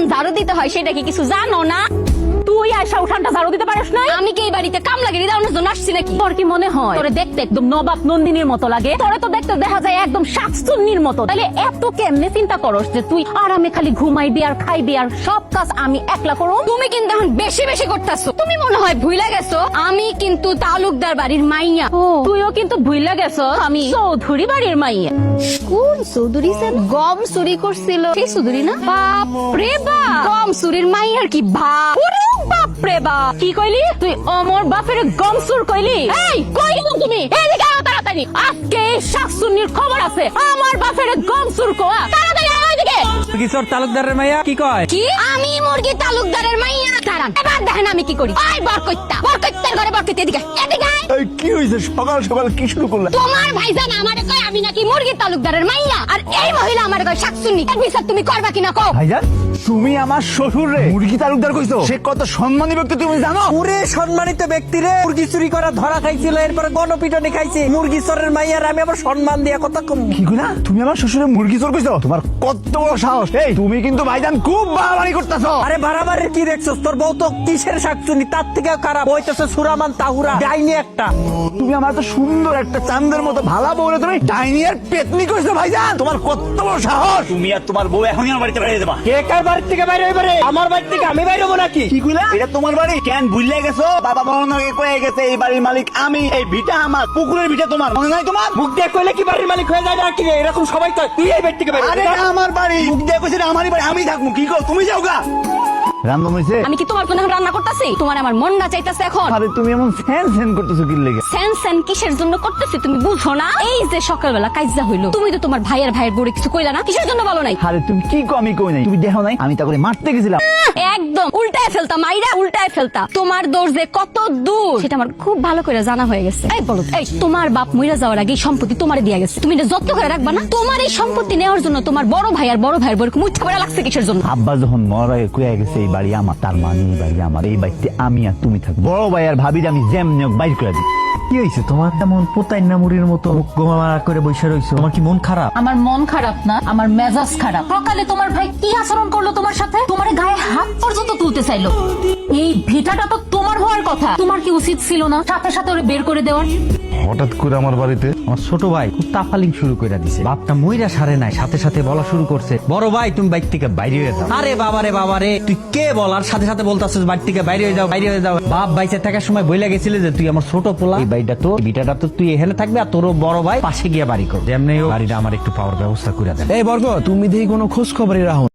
উঠান ঝাড়ু দিতে হয় সেটা কি কিছু জানো না? তুই আয়সা উঠানটা ঝাড়ু দিতে পারিস না? আমি কি এই বাড়িতে কামলাগিরি দেওয়ানোর জন্য আসছি নাকি? তোর কি মনে হয় তোরে দেখতে একদম নবাব নন্দিনীর মতো লাগে? তোরে তো দেখতে দেখা যায় একদম শাকচুন্নির মতো। তাহলে এত কেমনে চিন্তা করস যে তুই আরামে খালি ঘুমাইবি আর খাইবি আর সব কাজ আমি একলা করব? তুমি কিন্তু এখন বেশি বেশি করতেছো। তুমি মনে হয় ভুলে গেছো আমি কিন্তু তালুকদার বাড়ির মাইয়া। তুইও কিন্তু ভুইলা গেছ আমি চৌধুরী বাড়ির মাইয়া। কোন চৌধুরী যেন গম চুরি করছিল? সেই চৌধুরী না? বাপ রে বাপ, গম চুরির মাইয়ার কি ভাব! ওরে বাপ রে বাপ, কি কইলি তুই? অমর বাপের গম চুর কইলি? এই কই গেল তুমি? এদিকে আও তাড়াতাড়ি, আজকে এই শাকচুন্নির খবর আছে। আমার বাপের গম চুর কোয়া, তাড়াতাড়ি আও এদিকে। কিশোর তালুকদারের মাইয়া কি কয়? কি আমি মুরগি তালুকদারের মাইয়া? দাঁড়ান, এবার দেখেন আমি কি করি। ওই বরকইত্তার ঘরে বরকইতে এদিকে এদিকে আয়। এই কি হইছে? সকাল সকাল কি শুরু করলে? তোমার ভাইজান আমারে কয় আমি নাকি মুরগি তালুকদারের মাইয়া, আর এই মহিলা আমারে কয় শাকচুন্নি। এর বিচার তুমি করবা কিনা কও? ভাইজান, তুমি আমার শ্বশুর রে মুরগি তালুকদার কইছো? সে কত সম্মানী ব্যক্তি তুমি জানো? পুরে সম্মানিত ব্যক্তি রে, মুরগি চুরি করা ধরা খাইছিল, এরপরে গণপিটনি খাইছে। মুরগি চোরের মাইয়ার আমি আবার সম্মান দিয়া কথা কম। কি কইলা? তুমি আমার শ্বশুরে মুরগি চোর কইছো? তোমার কত বড় সাহস! এই তুমি কিন্তু ভাইজান খুব বাড়াবাড়ি করতেছো। আরে বাড়াবাড়ির কি দেখছস? তোর বউ তো কিসের শাকচুনি, তার থেকে খারাপ হইতেছে সুরামান তাহুরা ডাইনি একটা। তুমি আমার তো সুন্দর একটা চাঁদের মতো ভালা বউরে তুমি ডাইনি আর পেতনি কইছো ভাইজান? তোমার কত বড় সাহস! তুমি আর তোমার বউ এখনই আমার বাড়িতে বাইরে যাবা। কে কার বাড়ি থেকে বাইরে হইবারে? আমার বাড়ি থেকে আমি বাইরে হবো নাকি? কি কইলা? এটা তোমার বাড়ি? কেন ভুলে গেছো? বাবা মনে কয়ে গেছে এই বাড়ির মালিক আমি, এই ভিটা আমার, পুকুরের ভিটা তোমার, মনে নাই তোমার? মুখ দিয়ে কইলে কি বাড়ির মালিক হয়ে যায় নাকি রে? এরকম সবাই তো। তুই এই বাড়ি থেকে বাইরে আরে এটা আমার বাড়ি, মুখ দিয়ে কইছে আমারই বাড়ি, আমি থাকবো। কি কর? তুমি যাও গা। রান্না হইছে? আমি কি তোমার জন্য রান্না করতেছি? তোমার আমার মন না চাইতেছে এখন? আরে তুমি এমন ফ্যান ফ্যান করতেছো কি লেগে? সেন কিসের জন্য করতেছি তুমি বুঝো না? এই যে সকালবেলা কাইজা হইলো, তুমি তো তোমার ভাইয়ের বড়ে কিছু কইলা না? কিসের জন্য বলো নাই? আরে তুমি কি কমি কই নাই? তুমি দেখো নাই আমি তা করে মারতে গেছিলাম? একদম উল্টায় ফেলতা মাইরা, উল্টায় ফেলতা। তোমার দৌড় যে কত দূর সেটা আমার খুব ভালো করে জানা হয়ে গেছে। এই বলো, এই তোমার বাপ মইরা যাওয়ার আগে এই সম্পত্তি তোমারে দিয়া গেছে, তুমি এটা যত্ন করে রাখবা না? তোমার এই সম্পত্তি নেওয়ার জন্য তোমার বড় ভাই আর বড় ভাইয়ের বড় মুচ্ছা করে লাগছে কিসের জন্য? আব্বা যখন মরা কয়ে গেছে এই বাড়ি আমার, তার মানে এই বাড়ি আমার, এই বাড়িতে আমি আর তুমি থাকবো। বড় ভাই আর ভাবির আমি যেমনি হোক বাইর করে দিই। কি হয়েছে তোমার? তেমন পোতাই না মুড়ির মতো মুখ গোমা করে বসে রয়েছো। তোমার কি মন খারাপ? আমার মন খারাপ না, আমার মেজাজ খারাপ। সকালে তোমার ভাই কি আচরণ করলো তোমার সাথে? তোমার গায়ে হাত পর্যন্ত তুলতে চাইলো। এই ভিটাটা তো তোমার হওয়ার কথা, তোমার কি উচিত ছিল না সাথে সাথে ওরে বের করে দেওয়ার? হঠাৎ করে আমার বাড়িতে আমার ছোট ভাই খুব তাফালিং শুরু করে দিছে। বাপটা মইরা সারে নাই, সাথে সাথে বলা শুরু করছে, বড় ভাই তুমি বাইক থেকে বাইরে হয়ে যাও। আরে বাবারে তুই কে বলার সাথে সাথে বলতাছিস বাড়ি থেকে বাইরে হয়ে যাও, বাইরে হয়ে যাও। বাপ বাইচে থাকার সময় বইলা গেছিলে যে তুই আমার ছোট পোলা, এই বাড়িটা তো, বিটাটা তো তুই এখানে থাকবে আর তোর বড় ভাই পাশে গিয়ে বাড়ি কর। যেমনি বাড়িটা আমার একটু পাওয়ার ব্যবস্থা করে দেন। এই বর্গ, তুমি দেখি কোনো খোঁজ খবরই রাখো